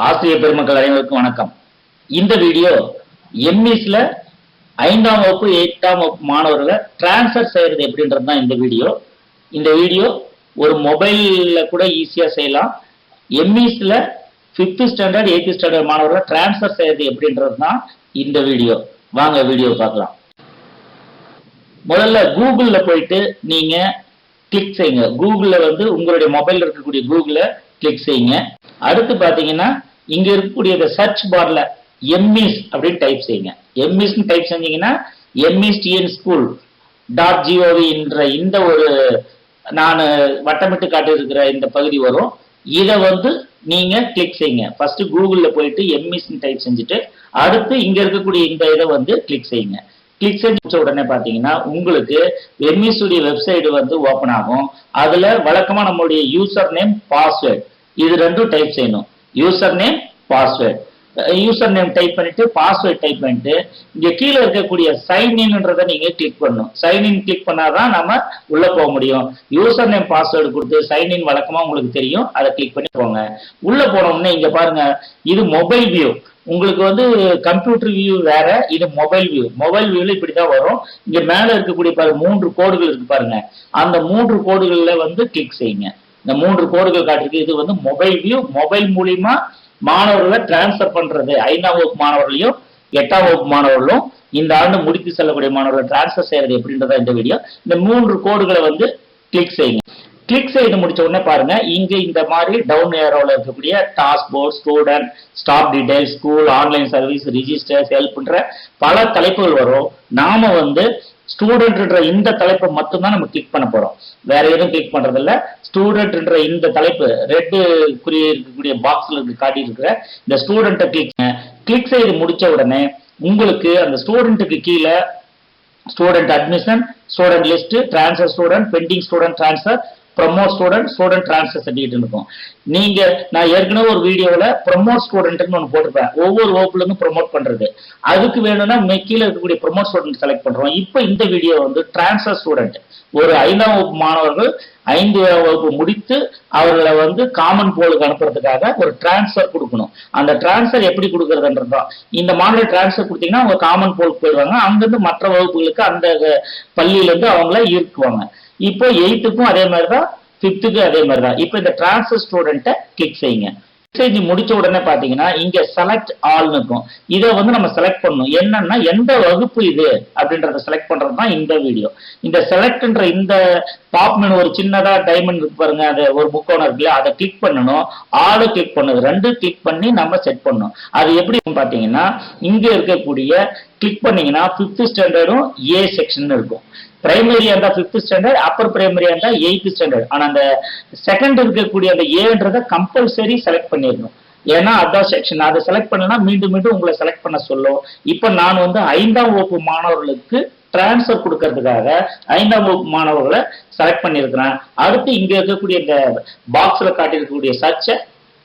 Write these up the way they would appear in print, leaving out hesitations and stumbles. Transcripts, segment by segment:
ஆசிரியர் பெருமக்கள் அனைவருக்கும் வணக்கம். இந்த வீடியோ எம்இஸ்ல 5ஆம் வகுப்பு 8ஆம் வகுப்பு மாணவர்களை டிரான்ஸ்ஃபர் செய்யறது எப்படின்றது தான் இந்த வீடியோ. இந்த வீடியோ ஒரு மொபைல்ல கூட ஈஸியா செய்யலாம். எம்இஸ்ல 5th ஸ்டாண்டர்ட் 8th ஸ்டாண்டர்ட் மாணவர்களை டிரான்ஸ்ஃபர் செய்யறது எப்படின்றது தான் இந்த வீடியோ. வாங்க வீடியோ பார்க்கலாம். முதல்ல கூகுள்ல போயிட்டு நீங்க கிளிக் செய்யுங்க. கூகுள்ல உங்களுடைய மொபைல் இருக்கக்கூடிய கூகுள கிளிக் செய்யுங்க. அடுத்து பாத்தீங்கன்னா இங்க இருக்கக்கூடிய சர்ச் பார்ல எம்இஸ் அப்படின்னு டைப் செய்யுங்க. எம்இஸ் டைப் செஞ்சீங்கன்னா emisTnSchool.gov என்ற இந்த ஒரு நான் வட்டமிட்டு காட்டி இருக்கிற இந்த பகுதி வரும். இதை நீங்க கிளிக் செய்யுங்க. ஃபர்ஸ்ட் கூகுள்ல போயிட்டு எம்இஸ் டைப் செஞ்சுட்டு அடுத்து இங்க இருக்கக்கூடிய இந்த இதை கிளிக் செய்யுங்க. கிளிக் செஞ்ச உடனே பாத்தீங்கன்னா உங்களுக்கு எம்இஸ் உடைய வெப்சைட் ஓபன் ஆகும். அதுல வழக்கமா நம்மளுடைய யூசர் நேம் பாஸ்வேர்ட் இது ரெண்டும் டைப் செய்யணும். User name password, user name type பண்ணிட்டு பாஸ்வேர்ட் டைப் பண்ணிட்டு இங்க கீழே இருக்கக்கூடிய சைன் இன்ன்றதை நீங்க கிளிக் பண்ணணும். சைன் இன் கிளிக் பண்ணாதான் நம்ம உள்ள போக முடியும். யூசர் நேம் பாஸ்வேர்டு கொடுத்து சைன் இன் வழக்கமா உங்களுக்கு தெரியும், அதை கிளிக் பண்ணி போங்க. உள்ள போன உடனே இங்க பாருங்க, இது மொபைல் வியூ. உங்களுக்கு கம்ப்யூட்டர் வியூ வேற, இது மொபைல் வியூ. மொபைல் வியூல இப்படிதான் வரும். இங்க மேல இருக்கக்கூடிய 3 கோடுகள் இருக்கு பாருங்க, அந்த 3 கோடுகள்ல கிளிக் செய்யுங்க. இந்த 3 கோடுகள் காட்டிருக்கு. இது மொபைல் வியூ. மொபைல் மூலியமா மாணவர்களை டிரான்ஸ்பர் பண்றது. 5ஆம் வகுப்பு மாணவர்களையும் 8ஆம் வகுப்பு மாணவர்களும் இந்த ஆண்டு முடித்து செல்லக்கூடிய மாணவர்களை டிரான்ஸ்பர் செய்யறது எப்படின்றத இந்த வீடியோ. இந்த 3 கோடுகளை கிளிக் செய்யுங்க. கிளிக் செய்து முடிச்ச உடனே பாருங்க, இங்க இந்த மாதிரி டவுன் ஏரோல இருக்கக்கூடிய dashboard, student, staff detail, school, online service, registers, ஹெல்ப்ன்ற பல தலைப்புகள் வரும். நாம ஸ்டூடெண்ட்ன்ற இந்த தலைப்பை மட்டும்தான் நம்ம கிளிக் பண்ண போறோம். வேற எதுவும் கிளிக் பண்றது இல்ல. ஸ்டூடெண்ட்ன்ற இந்த தலைப்பு ரெட் குறி இருக்கக்கூடிய பாக்ஸ்ல காட்டி இருக்கிற இந்த ஸ்டூடெண்ட்டை கிளிக் செய்து முடிச்ச உடனே உங்களுக்கு அந்த ஸ்டூடெண்ட்டுக்கு கீழே student admission, student list, transfer student, pending student transfer, promote student, student transfer certificate இருக்கும். நான் ஏற்கனவே ஒரு வீடியோல ப்ரமோட் ஸ்டூடெண்ட்னு ஒன்று போட்டிருப்பேன். ஒவ்வொரு வகுப்புல இருந்து ப்ரமோட் பண்றது. அதுக்கு வேணும்னா கீழே இருக்கக்கூடிய ப்ரமோட் ஸ்டூடெண்ட் செலக்ட் பண்றோம். இப்போ இந்த வீடியோ டிரான்ஸ்ஃபர் ஸ்டூடெண்ட். ஒரு 5ஆம் வகுப்பு மாணவர்கள் 5ஆம் வகுப்பு முடித்து அவர்களை காமன் போலுக்கு அனுப்புறதுக்காக ஒரு டிரான்ஸ்ஃபர் கொடுக்கணும். அந்த டிரான்ஸ்ஃபர் எப்படி கொடுக்கறதுன்றதுதான். இந்த மாணவர் டிரான்ஸ்ஃபர் கொடுத்தீங்கன்னா அவங்க காமன் போலுக்கு போயிடுவாங்க. அங்கிருந்து மற்ற வகுப்புகளுக்கு அந்த பள்ளியில இருந்து அவங்கள ஈர்க்குவாங்க. இப்போ 8க்கும் அதே மாதிரிதான், 5க்கும் அதே மாதிரிதான். இப்போ இந்த டிரான்ஸ்ஃபர் ஸ்டூடெண்ட்டை கிளிக் செய்யுங்க. செஞ்சு முடிச்ச உடனே பாத்தீங்கன்னா இங்க செலக்ட் ஆல்னு இருக்கும். இதை நம்ம செலக்ட் பண்ணணும். என்னன்னா எந்த வகுப்பு இது அப்படின்றத செலக்ட் பண்றது தான் இந்த வீடியோ. இந்த செலக்ட்ன்ற இந்த டாப் மெனு ஒரு சின்னதா டைமண்ட் இருக்கு பாருங்க, அது ஒரு முக்கோணம் இருக்குல்ல, அதை கிளிக் பண்ணணும். ஆளு கிளிக் பண்ணது 2 கிளிக் பண்ணி நம்ம செட் பண்ணணும். அது எப்படி பாத்தீங்கன்னா இங்க இருக்கக்கூடிய கிளிக் பண்ணீங்கன்னா 5th ஸ்டாண்டர்டும் ஏ செக்ஷன் இருக்கும். பிரைமரியா இருந்தா 5th ஸ்டாண்டர்ட், அப்பர் பிரைமரியா இருந்தா 8th ஸ்டாண்டர்ட். ஆனா அந்த செகண்ட் இருக்கக்கூடிய அந்த ஏன்றத கம்பல்சரி செலக்ட் பண்ணிடணும். ஏன்னா அதான் செக்ஷன். அதை செலக்ட் பண்ணலன்னா மீண்டும் மீண்டும் உங்களை செலக்ட் பண்ண சொல்லும். இப்ப நான் 5ஆம் வகுப்பு மாணவர்களுக்கு டிரான்ஸ்ஃபர் கொடுக்கறதுக்காக 5ஆம் வகுப்பு மாணவர்களை செலக்ட் பண்ணியிருக்கிறேன். அடுத்து இங்க இருக்கக்கூடிய இந்த பாக்ஸ்ல காட்டியிருக்கக்கூடிய சர்ச்சை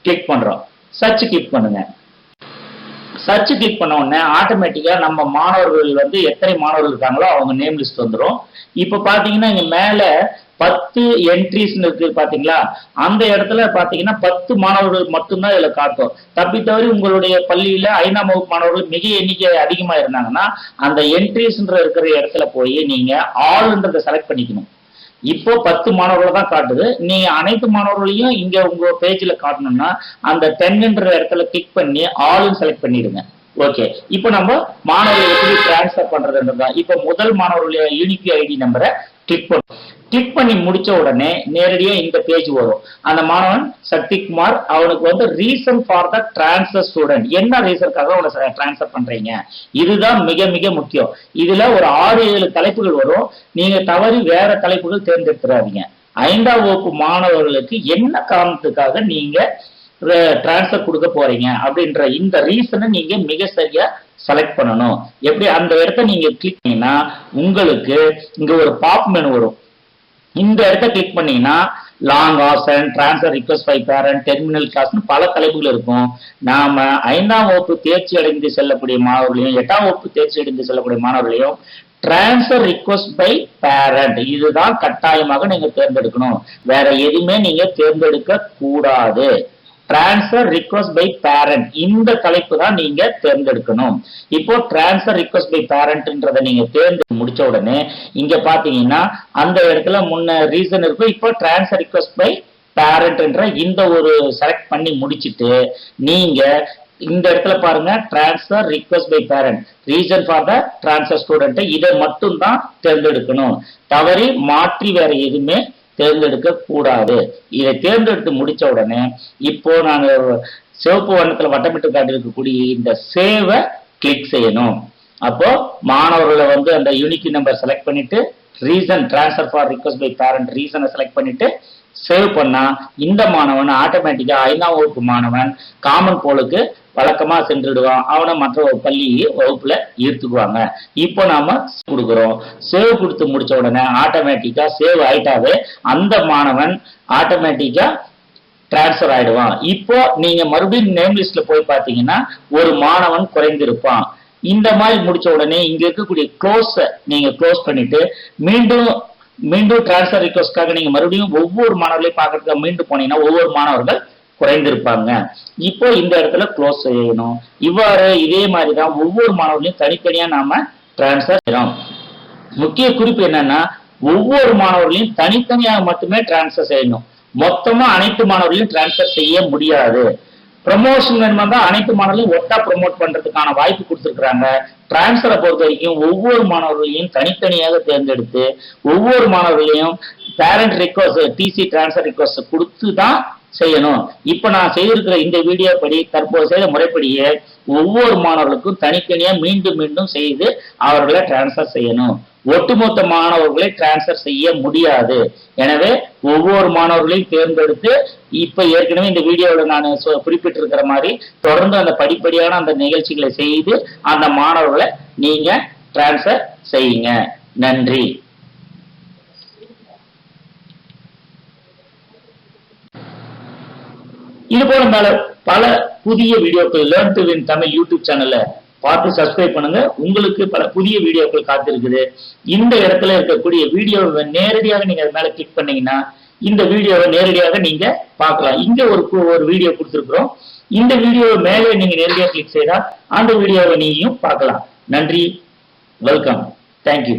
கிளிக் பண்றோம். சர்ச் கிளிக் பண்ணுங்க. சர்ச் கிளிக் பண்ண உடனே ஆட்டோமேட்டிக்கா நம்ம மாணவர்கள் எத்தனை மாணவர்கள் இருக்காங்களோ அவங்க நேம் லிஸ்ட் வந்துடும். இப்ப பாத்தீங்கன்னா இங்க மேல 10 என்ட்ரிஸ் இருக்கு பாத்தீங்களா, அந்த இடத்துல பாத்தீங்கன்னா 10 மாணவர்கள் மட்டும்தான் இதுல காட்டும். தப்பி தவறி உங்களுடைய பள்ளியில 5ஆம் வகுப்பு மாணவர்கள் மிக எண்ணிக்கை அதிகமா இருந்தாங்கன்னா அந்த என்ட்ரிஸ்ன்ற இருக்கிற இடத்துல போய் நீங்க ஆல்ன்றதை செலக்ட் பண்ணிக்கணும். இப்போ 10 மாணவர்கள் தான் காட்டுது. நீங்க அனைத்து மாணவர்களையும் இங்க உங்க பேஜ்ல காட்டணும்னா அந்த 10ன்ற இடத்துல கிளிக் பண்ணி ஆல்னு செலக்ட் பண்ணிடுங்க. ஓகே, இப்போ நம்ம மாணவர்கள் எப்படி டிரான்ஸ்ஃபர் பண்றதுன்றதா. இப்போ முதல் மாணவர்களுடைய யூனிக் ஐடி நம்பரை கிளிக் பண்ணும். கிளிக் பண்ணி முடிச்ச உடனே நேரடியா இந்த பேஜ் வரும். அந்த மாணவன் சக்திகுமார், அவனுக்கு reason for the transfer student, என்ன ரீசனுக்காக அவனை டிரான்ஸ்ஃபர் பண்றீங்க, இதுதான் மிக மிக முக்கியம். இதுல ஒரு 6-7 தலைப்புகள் வரும். நீங்க தவறி வேற தலைப்புகள் தேர்ந்தெடுத்துறாதீங்க. 5ஆம் வகுப்பு மாணவர்களுக்கு என்ன காரணத்துக்காக நீங்க டிரான்ஸ்ஃபர் கொடுக்க போறீங்க அப்படின்ற இந்த ரீசனை நீங்க மிக சரியா செலக்ட் பண்ணணும். எப்படி அந்த இடத்த நீங்க கிளிக் பண்ணீங்கன்னா உங்களுக்கு இங்க ஒரு பாப் மெனு வரும். இந்த இடத்த கிளிக் பண்ணீங்கன்னா long option, transfer request by parent, terminal கிளாஸ்னு பல தலைப்புகள் இருக்கும். நாம 5ஆம் வகுப்பு தேர்ச்சி அடைந்து செல்லக்கூடிய மாணவர்களையும் 8ஆம் வகுப்பு தேர்ச்சி அடைந்து செல்லக்கூடிய மாணவர்களையும் டிரான்ஸ்ஃபர் ரிக்வெஸ்ட் பை பேரண்ட் இதுதான் கட்டாயமாக நீங்க தேர்ந்தெடுக்கணும். வேற எதுவுமே நீங்க தேர்ந்தெடுக்க கூடாது. டிரான்ஸ்ஃபர் ரிக்வெஸ்ட் பை பேரண்ட் இந்த தலைப்பு தான் நீங்க தேர்ந்தெடுக்கணும். இப்போ டிரான்ஸ்ஃபர் ரிக்வெஸ்ட் பை பேரண்ட்ன்றதை நீங்க தேர்ந்தெடுத்து முடிச்ச உடனே இங்க பாத்தீங்கன்னா அந்த இடத்துல முன்ன ரீசன் இருக்கும். இப்போ டிரான்ஸ்ஃபர் ரிக்வெஸ்ட் பை பேரண்ட்ன்ற இந்த ஒரு செலக்ட் பண்ணி முடிச்சிட்டு நீங்க இந்த இடத்துல பாருங்க transfer request by parent reason for the transfer student இதை மட்டும் தான் தேர்ந்தெடுக்கணும். தவறி மாற்றி வேற எதுவுமே தேர்ந்தெடுக்க கூடாது. இதை தேர்ந்தெடுத்து முடிச்ச உடனே இப்போ நான் சிவப்பு வண்ணத்துல வட்டமிட்டு காட்டியிருக்கக்கூடிய இந்த சேவை கிளிக் செய்யணும். அப்போ மாணவர்களை வந்து அந்த யூனிக் நம்பர் செலக்ட் பண்ணிட்டு reason transfer for request by parent ரீசனை செலக்ட் பண்ணிட்டு சேவ் பண்ணா இந்த மாணவன் ஆட்டோமேட்டிக்கா 5ஆம் வகுப்பு மாணவன் காமன் போலுக்கு வழக்கமா சென்றுடுவான். அவனை மற்ற பள்ளி வகுப்புல ஈர்த்துக்குவாங்க. இப்போ நாம கொடுக்குறோம். சேவ் கொடுத்து முடிச்ச உடனே ஆட்டோமேட்டிக்கா சேவ் ஆயிட்டாவே அந்த மாணவன் ஆட்டோமேட்டிக்கா டிரான்ஸ்பர் ஆயிடுவான். இப்போ நீங்க மறுபடியும் நேம் லிஸ்ட்ல போய் பாத்தீங்கன்னா ஒரு மாணவன் குறைந்திருப்பான். இந்த மாதிரி முடிச்ச உடனே இங்க இருக்கக்கூடிய க்ளோஸ் நீங்க க்ளோஸ் பண்ணிட்டு மீண்டும் டிரான்ஸ்பர் ரிக்வெஸ்ட்காக நீங்க மறுபடியும் ஒவ்வொரு மாணவர்களையும் பார்க்கறதுக்கு மீண்டும் போனீங்கன்னா ஒவ்வொரு மாணவர்கள் குறைந்திருப்பாங்க. இப்போ இந்த இடத்துல க்ளோஸ் செய்யணும். இவ்வாறு இதே மாதிரி தான் ஒவ்வொரு மாணவர்களையும் தனித்தனியா நாம டிரான்ஸ்பர் செய்யறோம். முக்கிய குறிப்பு என்னன்னா ஒவ்வொரு மாணவர்களையும் தனித்தனியாக மட்டுமே டிரான்ஸ்பர் செய்யணும். மொத்தமா அனைத்து மாணவர்களையும் டிரான்ஸ்பர் செய்ய முடியாது. ப்ரமோஷன் வேணுமா தான் அனைத்து மாணவர்களையும் ஒட்டா ப்ரமோட் பண்றதுக்கான வாய்ப்பு கொடுத்துருக்காங்க. டிரான்ஸ்பரை பொறுத்த வரைக்கும் ஒவ்வொரு மாணவர்களையும் தனித்தனியாக தேர்ந்தெடுத்து ஒவ்வொரு மாணவர்களையும் parent request TC transfer request கொடுத்து தான் செய்யணும். இப்ப நான் செய்திருக்கிற இந்த வீடியோ படி தற்போது செய்த முறைப்படியே ஒவ்வொரு மாணவர்களுக்கும் தனித்தனியா மீண்டும் மீண்டும் செய்து அவர்களை டிரான்ஸ்பர் செய்யணும். ஒட்டுமொத்த மாணவர்களை டிரான்ஸ்பர் செய்ய முடியாது. எனவே ஒவ்வொரு மாணவர்களையும் தேர்ந்தெடுத்து இப்ப ஏற்கனவே இந்த வீடியோவில் நான் குறிப்பிட்டிருக்கிற மாதிரி தொடர்ந்து அந்த படிப்படியான அந்த நிகழ்ச்சிகளை செய்து அந்த மாணவர்களை நீங்க டிரான்ஸ்பர் செய்யுங்க. நன்றி. இது போல பல புதிய வீடியோக்கள் learn to win Tamil YouTube சேனல்ல பார்த்து சப்ஸ்கிரைப் பண்ணுங்க. உங்களுக்கு பல புதிய வீடியோக்கள் காத்திருக்குது. இந்த இடத்துல இருக்கக்கூடிய வீடியோவை நேரடியாக நீங்க அது மேல கிளிக் பண்ணீங்கன்னா இந்த வீடியோவை நேரடியாக நீங்க பார்க்கலாம். இங்க ஒரு வீடியோ கொடுத்துருக்கிறோம். இந்த வீடியோவை மேலே நீங்க நேரடியாக கிளிக் செய்தா அந்த வீடியோவை நீயும் பார்க்கலாம். நன்றி. வெல்கம். தேங்க்யூ.